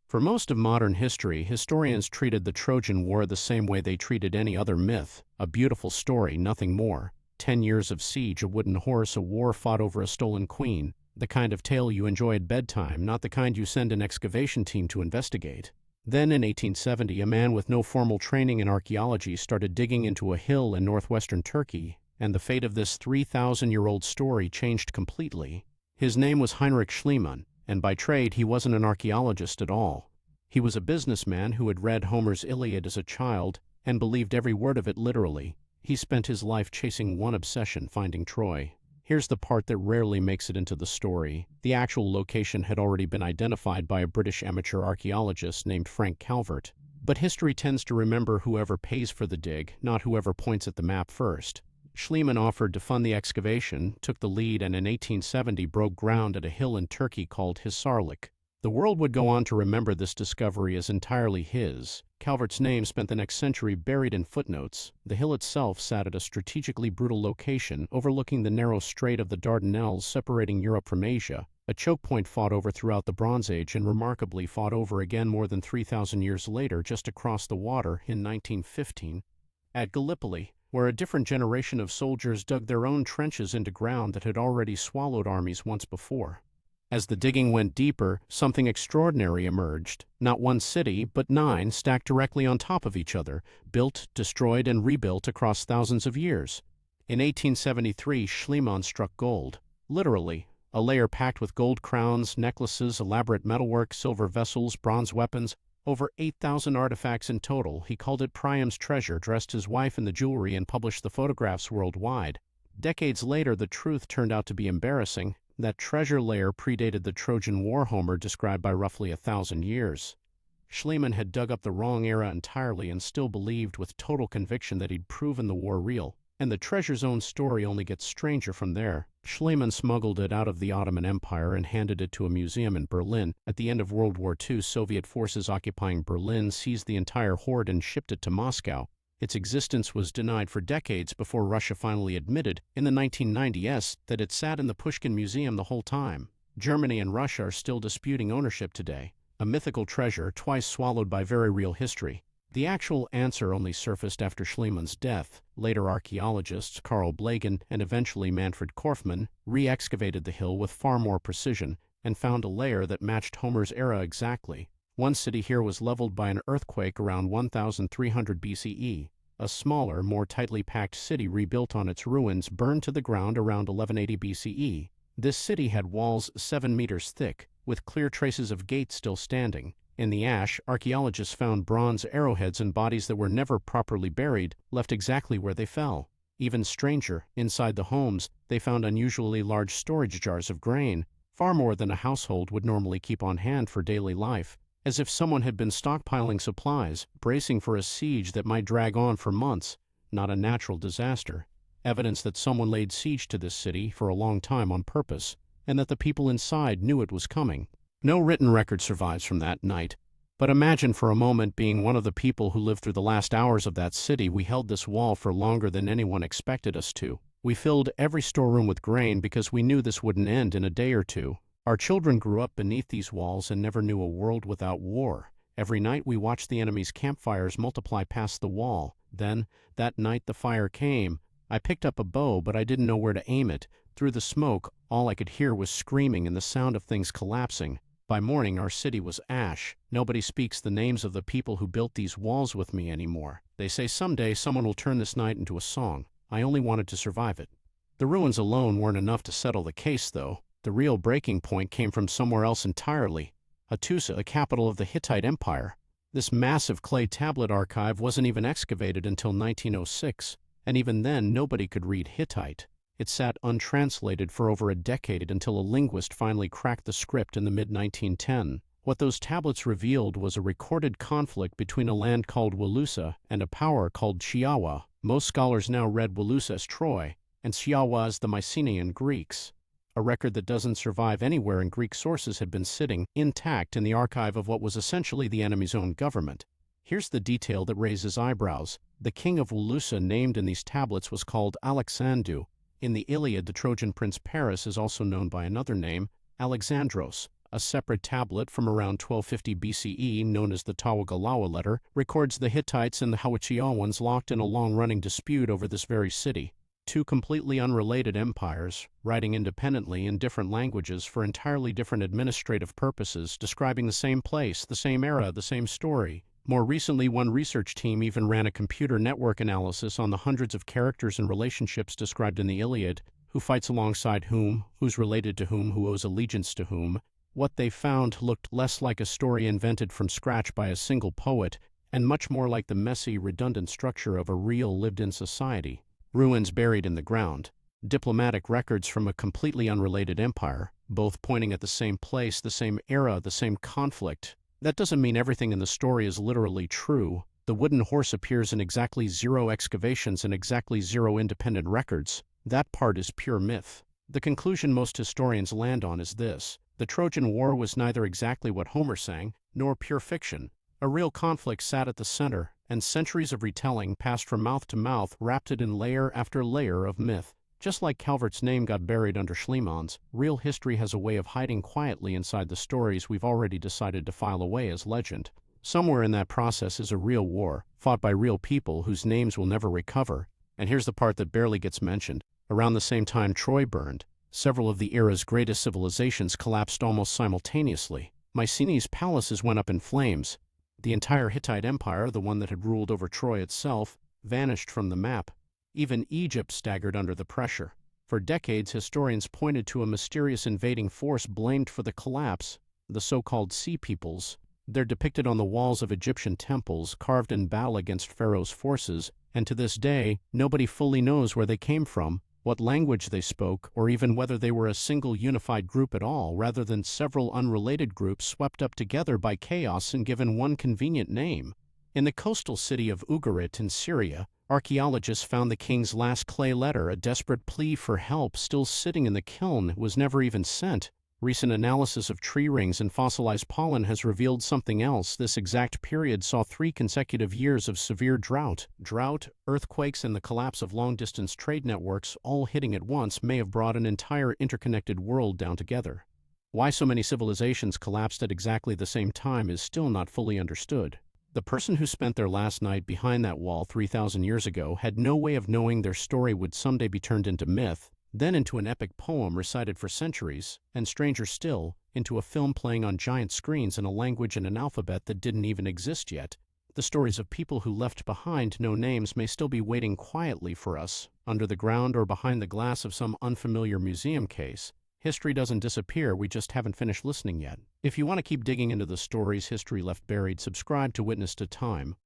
For most of modern history, historians treated the Trojan War the same way they treated any other myth, a beautiful story, nothing more. 10 years of siege, a wooden horse, a war fought over a stolen queen. The kind of tale you enjoy at bedtime, not the kind you send an excavation team to investigate. Then in 1870, a man with no formal training in archaeology started digging into a hill in northwestern Turkey, and the fate of this 3,000-year-old story changed completely. His name was Heinrich Schliemann, and by trade he wasn't an archaeologist at all. He was a businessman who had read Homer's Iliad as a child and believed every word of it literally. He spent his life chasing one obsession, finding Troy. Here's the part that rarely makes it into the story. The actual location had already been identified by a British amateur archaeologist named Frank Calvert. But history tends to remember whoever pays for the dig, not whoever points at the map first. Schliemann offered to fund the excavation, took the lead, and in 1870 broke ground at a hill in Turkey called Hisarlik. The world would go on to remember this discovery as entirely his. Calvert's name spent the next century buried in footnotes. The hill itself sat at a strategically brutal location overlooking the narrow strait of the Dardanelles separating Europe from Asia, a choke point fought over throughout the Bronze Age and remarkably fought over again more than 3,000 years later just across the water in 1915 at Gallipoli, where a different generation of soldiers dug their own trenches into ground that had already swallowed armies once before. As the digging went deeper, something extraordinary emerged. Not one city, but 9 stacked directly on top of each other, built, destroyed, and rebuilt across thousands of years. In 1873, Schliemann struck gold. Literally, a layer packed with gold crowns, necklaces, elaborate metalwork, silver vessels, bronze weapons, over 8,000 artifacts in total. He called it Priam's treasure, dressed his wife in the jewelry, and published the photographs worldwide. Decades later, the truth turned out to be embarrassing. That treasure layer predated the Trojan War Homer described by roughly 1,000 years. Schliemann had dug up the wrong era entirely and still believed with total conviction that he'd proven the war real. And the treasure's own story only gets stranger from there. Schliemann smuggled it out of the Ottoman Empire and handed it to a museum in Berlin. At the end of World War II, Soviet forces occupying Berlin seized the entire hoard and shipped it to Moscow. Its existence was denied for decades before Russia finally admitted, in the 1990s, that it sat in the Pushkin Museum the whole time. Germany and Russia are still disputing ownership today. A mythical treasure twice swallowed by very real history. The actual answer only surfaced after Schliemann's death. Later archaeologists Carl Blegen and eventually Manfred Korfmann re-excavated the hill with far more precision and found a layer that matched Homer's era exactly. One city here was leveled by an earthquake around 1300 BCE. A smaller, more tightly packed city rebuilt on its ruins burned to the ground around 1180 BCE. This city had walls 7 meters thick, with clear traces of gates still standing. In the ash, archaeologists found bronze arrowheads and bodies that were never properly buried, left exactly where they fell. Even stranger, inside the homes, they found unusually large storage jars of grain, far more than a household would normally keep on hand for daily life. As if someone had been stockpiling supplies, bracing for a siege that might drag on for months, not a natural disaster. Evidence that someone laid siege to this city for a long time on purpose, and that the people inside knew it was coming. No written record survives from that night, but imagine for a moment being one of the people who lived through the last hours of that city. We held this wall for longer than anyone expected us to. We filled every storeroom with grain because we knew this wouldn't end in a day or two. Our children grew up beneath these walls and never knew a world without war. Every night we watched the enemy's campfires multiply past the wall. Then, that night the fire came. I picked up a bow, but I didn't know where to aim it. Through the smoke, all I could hear was screaming and the sound of things collapsing. By morning, our city was ash. Nobody speaks the names of the people who built these walls with me anymore. They say someday someone will turn this night into a song. I only wanted to survive it. The ruins alone weren't enough to settle the case, though. The real breaking point came from somewhere else entirely. Hattusa, a capital of the Hittite Empire. This massive clay tablet archive wasn't even excavated until 1906, and even then nobody could read Hittite. It sat untranslated for over a decade until a linguist finally cracked the script in the mid-1910s. What those tablets revealed was a recorded conflict between a land called Walusa and a power called Chiawa. Most scholars now read Walusa as Troy, and Chiawa as the Mycenaean Greeks. A record that doesn't survive anywhere in Greek sources had been sitting intact in the archive of what was essentially the enemy's own government. Here's the detail that raises eyebrows. The king of Walusa named in these tablets was called Alexandru. In the Iliad, the Trojan prince Paris is also known by another name, Alexandros. A separate tablet from around 1250 BCE, known as the Tawagalawa letter, records the Hittites and the Hawachiawans locked in a long-running dispute over this very city. Two completely unrelated empires, writing independently in different languages for entirely different administrative purposes, describing the same place, the same era, the same story. More recently, one research team even ran a computer network analysis on the hundreds of characters and relationships described in the Iliad, who fights alongside whom, who's related to whom, who owes allegiance to whom. What they found looked less like a story invented from scratch by a single poet, and much more like the messy, redundant structure of a real lived-in society. Ruins buried in the ground, diplomatic records from a completely unrelated empire, both pointing at the same place, the same era, the same conflict. That doesn't mean everything in the story is literally true. The wooden horse appears in exactly 0 excavations and exactly 0 independent records. That part is pure myth. The conclusion most historians land on is this: the Trojan War was neither exactly what Homer sang, nor pure fiction. A real conflict sat at the center, and centuries of retelling passed from mouth to mouth, wrapped it in layer after layer of myth. Just like Calvert's name got buried under Schliemann, real history has a way of hiding quietly inside the stories we've already decided to file away as legend. Somewhere in that process is a real war, fought by real people whose names will never recover. And here's the part that barely gets mentioned. Around the same time Troy burned, several of the era's greatest civilizations collapsed almost simultaneously. Mycenae's palaces went up in flames. The entire Hittite Empire, the one that had ruled over Troy itself, vanished from the map. Even Egypt staggered under the pressure. For decades, historians pointed to a mysterious invading force blamed for the collapse, the so-called Sea Peoples. They're depicted on the walls of Egyptian temples, carved in battle against Pharaoh's forces, and to this day, nobody fully knows where they came from, what language they spoke, or even whether they were a single unified group at all, rather than several unrelated groups swept up together by chaos and given one convenient name. In the coastal city of Ugarit in Syria, archaeologists found the king's last clay letter, a desperate plea for help still sitting in the kiln. It was never even sent. Recent analysis of tree rings and fossilized pollen has revealed something else. This exact period saw 3 consecutive years of severe drought. Drought, earthquakes, and the collapse of long-distance trade networks, all hitting at once, may have brought an entire interconnected world down together. Why so many civilizations collapsed at exactly the same time is still not fully understood. The person who spent their last night behind that wall 3,000 years ago had no way of knowing their story would someday be turned into myth, then into an epic poem recited for centuries, and stranger still, into a film playing on giant screens in a language and an alphabet that didn't even exist yet. The stories of people who left behind no names may still be waiting quietly for us, under the ground or behind the glass of some unfamiliar museum case. History doesn't disappear, we just haven't finished listening yet. If you want to keep digging into the stories history left buried, subscribe to Witness to Time.